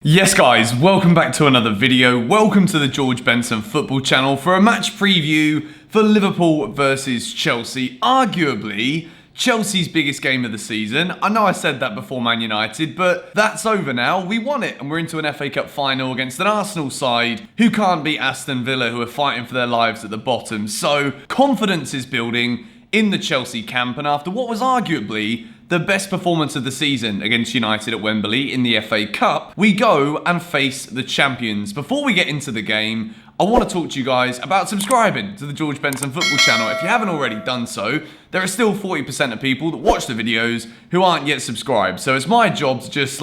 Yes guys, welcome back to another video. Welcome to the George Benson football channel for a match preview for Liverpool versus Chelsea. Arguably, Chelsea's biggest game of the season. I know I said that before Man United, but that's over now. We won it and we're into an FA Cup final against an Arsenal side who can't beat Aston Villa, who are fighting for their lives at the bottom. So confidence is building in the Chelsea camp, and after what was arguably the best performance of the season against United at Wembley in the FA Cup, we go and face the champions. Before we get into the game, I want to talk to you guys about subscribing to the George Benson football channel. If you haven't already done so, there are still 40% of people that watch the videos who aren't yet subscribed. So it's my job to just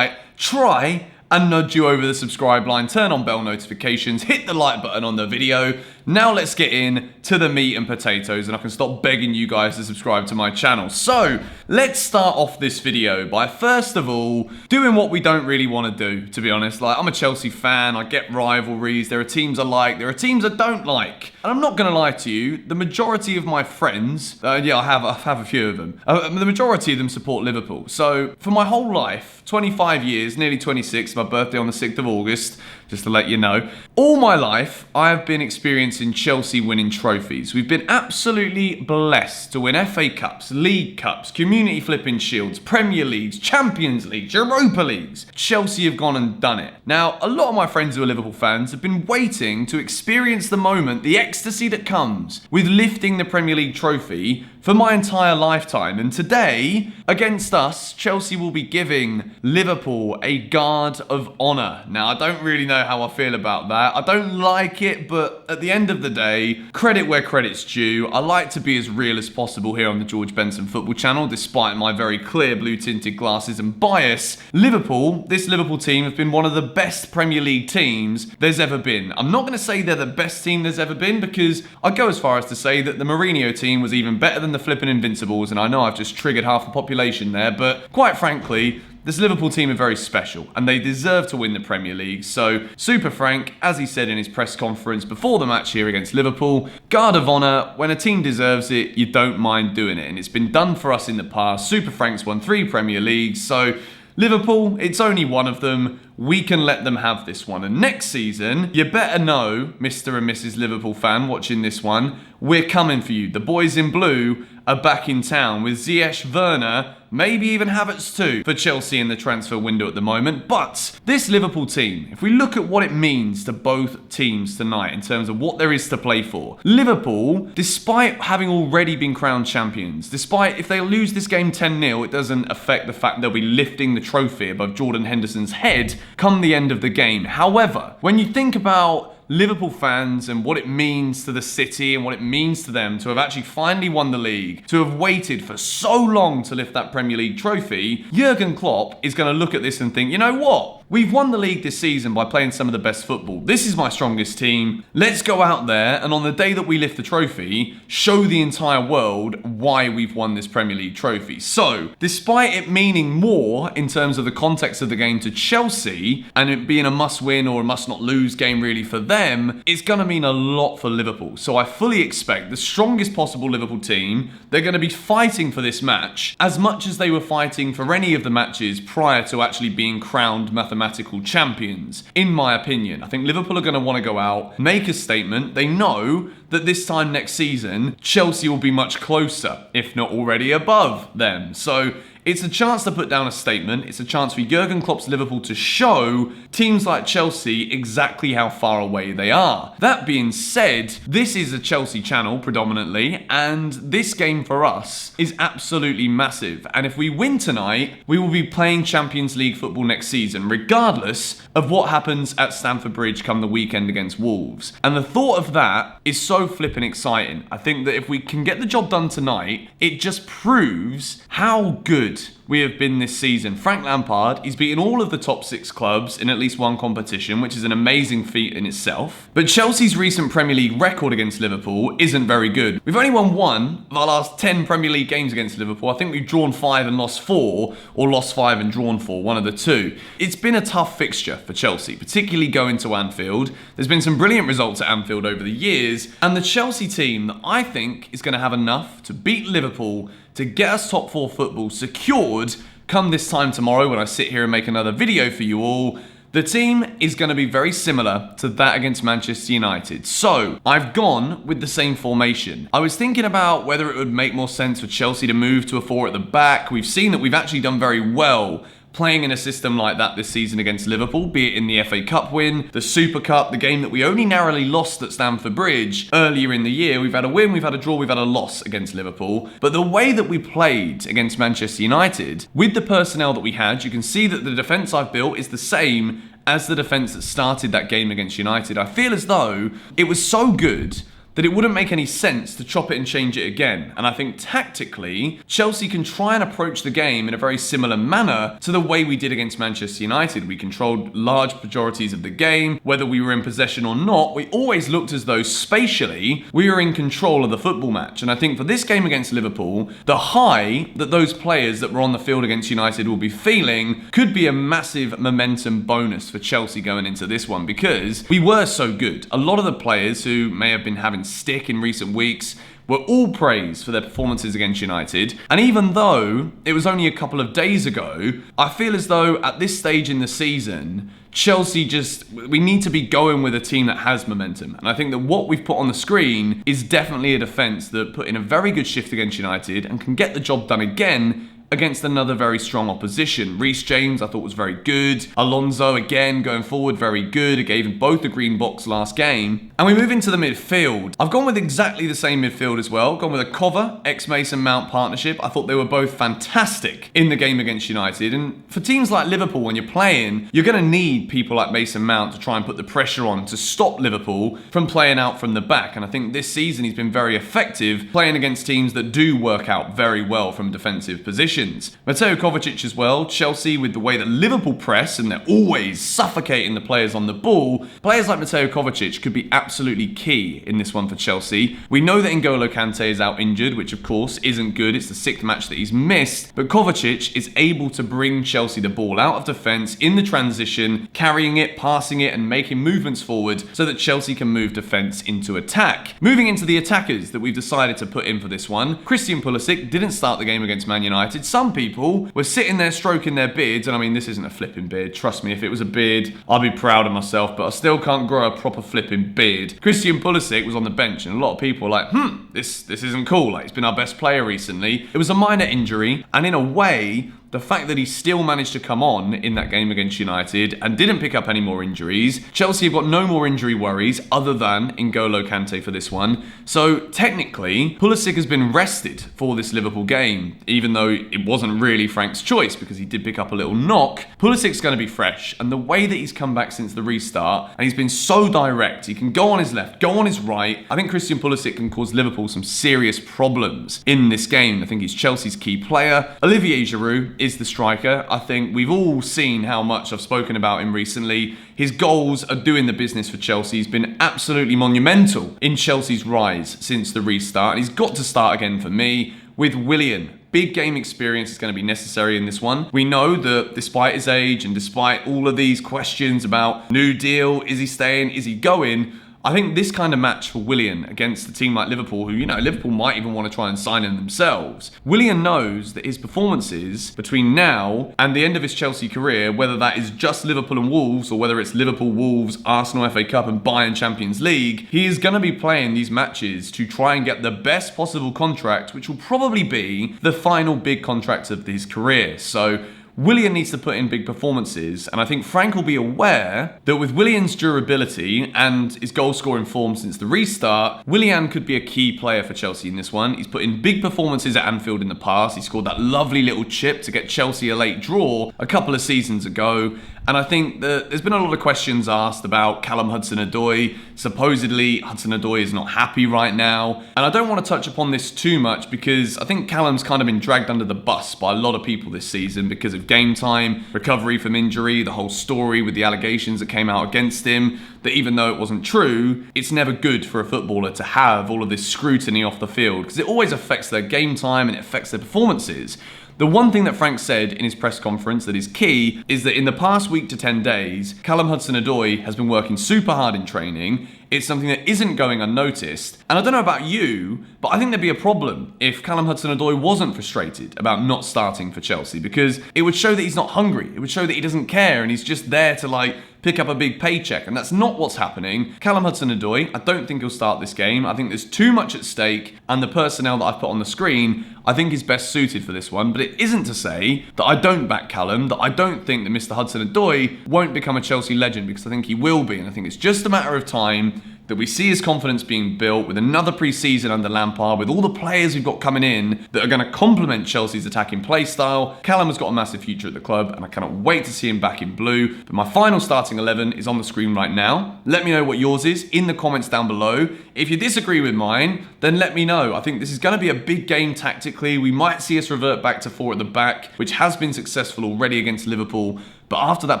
try and nudge you over the subscribe line, turn on bell notifications, hit the like button on the video. Now let's get in to the meat and potatoes and I can stop begging you guys to subscribe to my channel. So let's start off this video by first of all doing what we don't really want to do, to be honest. I'm a Chelsea fan, I get rivalries, there are teams I like, there are teams I don't like. And I'm not going to lie to you, the majority of my friends, I have a few of them, the majority of them support Liverpool. So for my whole life, 25 years, nearly 26, my birthday on the 6th of August, just to let you know, all my life I have been experiencing Chelsea winning trophies. We've been absolutely blessed to win FA Cups, League Cups, Community Flipping Shields, Premier Leagues, Champions Leagues, Europa Leagues. Chelsea have gone and done it. Now, a lot of my friends who are Liverpool fans have been waiting to experience the moment, the ecstasy that comes with lifting the Premier League trophy for my entire lifetime. And today, against us, Chelsea will be giving Liverpool a guard of honour. Now, I don't really know how I feel about that. I don't like it, but at the end of the day, credit where credit's due. I like to be as real as possible here on the George Benson football channel, despite my very clear blue tinted glasses and bias. This Liverpool team have been one of the best Premier League teams there's ever been. I'm not going to say they're the best team there's ever been, because I'd go as far as to say that the Mourinho team was even better than the flipping Invincibles, and I know I've just triggered half the population there, but quite frankly, this Liverpool team are very special and they deserve to win the Premier League. So, Super Frank, as he said in his press conference before the match here against Liverpool, guard of honour, when a team deserves it, you don't mind doing it. And it's been done for us in the past. Super Frank's won 3 Premier Leagues, so Liverpool, it's only one of them. We can let them have this one. And next season, you better know, Mr. and Mrs. Liverpool fan watching this one, we're coming for you. The boys in blue are back in town with Ziyech, Werner, maybe even Havertz too, for Chelsea in the transfer window at the moment. But this Liverpool team, if we look at what it means to both teams tonight in terms of what there is to play for, Liverpool, despite having already been crowned champions, despite if they lose this game 10-0, it doesn't affect the fact they'll be lifting the trophy above Jordan Henderson's head come the end of the game. However, when you think about Liverpool fans and what it means to the city and what it means to them to have actually finally won the league, to have waited for so long to lift that Premier League trophy, Jurgen Klopp is going to look at this and think, you know what? We've won the league this season by playing some of the best football. This is my strongest team. Let's go out there and on the day that we lift the trophy, show the entire world why we've won this Premier League trophy. So, despite it meaning more in terms of the context of the game to Chelsea, and it being a must-win or a must-not-lose game really for them, it's going to mean a lot for Liverpool. So I fully expect the strongest possible Liverpool team, they're going to be fighting for this match as much as they were fighting for any of the matches prior to actually being crowned mathematical champions, in my opinion. I think Liverpool are going to want to go out, make a statement. They know that this time next season, Chelsea will be much closer, if not already above them. So it's a chance to put down a statement. It's a chance for Jurgen Klopp's Liverpool to show teams like Chelsea exactly how far away they are. That being said, this is a Chelsea channel predominantly, and this game for us is absolutely massive. And if we win tonight, we will be playing Champions League football next season, regardless of what happens at Stamford Bridge come the weekend against Wolves. And the thought of that is so flipping exciting. I think that if we can get the job done tonight, it just proves how good we have been this season. Frank Lampard, he's beaten all of the top 6 clubs in at least one competition, which is an amazing feat in itself. But Chelsea's recent Premier League record against Liverpool isn't very good. We've only won 1 of our last 10 Premier League games against Liverpool. I think we've drawn 5 and lost 4, or lost 5 and drawn 4, one of the two. It's been a tough fixture for Chelsea, particularly going to Anfield. There's been some brilliant results at Anfield over the years, and the Chelsea team that I think is going to have enough to beat Liverpool to get us top 4 football secured come this time tomorrow when I sit here and make another video for you all. The team is going to be very similar to that against Manchester United. So I've gone with the same formation. I was thinking about whether it would make more sense for Chelsea to move to a 4 at the back. We've seen that we've actually done very well playing in a system like that this season against Liverpool, be it in the FA Cup win, the Super Cup, the game that we only narrowly lost at Stamford Bridge earlier in the year. We've had a win, we've had a draw, we've had a loss against Liverpool. But the way that we played against Manchester United, with the personnel that we had, you can see that the defence I've built is the same as the defence that started that game against United. I feel as though it was so good that it wouldn't make any sense to chop it and change it again. And I think tactically, Chelsea can try and approach the game in a very similar manner to the way we did against Manchester United. We controlled large majorities of the game. Whether we were in possession or not, we always looked as though spatially we were in control of the football match. And I think for this game against Liverpool, the high that those players that were on the field against United will be feeling could be a massive momentum bonus for Chelsea going into this one, because we were so good. A lot of the players who may have been having stick in recent weeks were all praised for their performances against United. And even though it was only a couple of days ago, I feel as though at this stage in the season, Chelsea we need to be going with a team that has momentum. And I think that what we've put on the screen is definitely a defence that put in a very good shift against United and can get the job done again against another very strong opposition. Reece James, I thought, was very good. Alonso, again, going forward, very good. It gave him both the green box last game. And we move into the midfield. I've gone with exactly the same midfield as well. Gone with a Cover, ex-Mason Mount partnership. I thought they were both fantastic in the game against United. And for teams like Liverpool, when you're playing, you're going to need people like Mason Mount to try and put the pressure on to stop Liverpool from playing out from the back. And I think this season he's been very effective playing against teams that do work out very well from defensive positions. Mateo Kovacic as well. Chelsea, with the way that Liverpool press and they're always suffocating the players on the ball, players like Mateo Kovacic could be absolutely key in this one for Chelsea. We know that N'Golo Kante is out injured, which of course isn't good. It's the 6th match that he's missed. But Kovacic is able to bring Chelsea the ball out of defence in the transition, carrying it, passing it and making movements forward so that Chelsea can move defence into attack. Moving into the attackers that we've decided to put in for this one, Christian Pulisic didn't start the game against Man United. Some people were sitting there stroking their beards, and I mean, this isn't a flipping beard. Trust me, if it was a beard, I'd be proud of myself, but I still can't grow a proper flipping beard. Christian Pulisic was on the bench, and a lot of people were like, this isn't cool. Like, he's been our best player recently. It was a minor injury, and in a way, the fact that he still managed to come on in that game against United and didn't pick up any more injuries. Chelsea have got no more injury worries other than N'Golo Kante for this one. So technically, Pulisic has been rested for this Liverpool game, even though it wasn't really Frank's choice because he did pick up a little knock. Pulisic's going to be fresh, and the way that he's come back since the restart, and he's been so direct, he can go on his left, go on his right. I think Christian Pulisic can cause Liverpool some serious problems in this game. I think he's Chelsea's key player. Olivier Giroud is the striker. I think we've all seen how much I've spoken about him recently. His goals are doing the business for Chelsea. He's been absolutely monumental in Chelsea's rise since the restart. And he's got to start again for me with Willian. Big game experience is going to be necessary in this one. We know that despite his age and despite all of these questions about new deal, is he staying, is he going, I think this kind of match for Willian against a team like Liverpool, who, Liverpool might even want to try and sign him themselves. Willian knows that his performances between now and the end of his Chelsea career, whether that is just Liverpool and Wolves or whether it's Liverpool, Wolves, Arsenal FA Cup and Bayern Champions League, he is going to be playing these matches to try and get the best possible contract, which will probably be the final big contract of his career. So Willian needs to put in big performances, and I think Frank will be aware that with Willian's durability and his goal-scoring form since the restart, Willian could be a key player for Chelsea in this one. He's put in big performances at Anfield in the past. He scored that lovely little chip to get Chelsea a late draw a couple of seasons ago. And I think that there's been a lot of questions asked about Callum Hudson-Odoi. Supposedly, Hudson-Odoi is not happy right now. And I don't want to touch upon this too much because I think Callum's kind of been dragged under the bus by a lot of people this season because of game time, recovery from injury, the whole story with the allegations that came out against him, that even though it wasn't true, it's never good for a footballer to have all of this scrutiny off the field because it always affects their game time and it affects their performances. The one thing that Frank said in his press conference that is key is that in the past week to 10 days, Callum Hudson-Odoi has been working super hard in training. it's something that isn't going unnoticed. And I don't know about you, but I think there'd be a problem if Callum Hudson-Odoi wasn't frustrated about not starting for Chelsea, because it would show that he's not hungry. It would show that he doesn't care and he's just there to pick up a big paycheck, and that's not what's happening. Callum Hudson-Odoi, I don't think he'll start this game. I think there's too much at stake, and the personnel that I've put on the screen, I think is best suited for this one. But it isn't to say that I don't back Callum, that I don't think that Mr. Hudson-Odoi won't become a Chelsea legend, because I think he will be, and I think it's just a matter of time that we see his confidence being built with another pre-season under Lampard, with all the players we've got coming in that are going to complement Chelsea's attacking play style. Callum has got a massive future at the club, and I cannot wait to see him back in blue. But my final starting 11 is on the screen right now. Let me know what yours is in the comments down below. If you disagree with mine, then let me know. I think this is going to be a big game tactically. We might see us revert back to 4 at the back, which has been successful already against Liverpool. But after that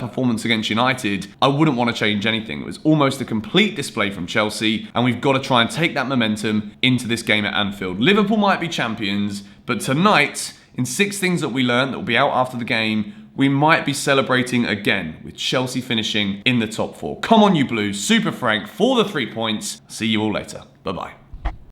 performance against United, I wouldn't want to change anything. It was almost a complete display from Chelsea, and we've got to try and take that momentum into this game at Anfield. Liverpool might be champions, but tonight, in 6 things that we learned that will be out after the game, we might be celebrating again with Chelsea finishing in the top 4. Come on, you Blues. Super Frank for the 3 points. See you all later. Bye-bye.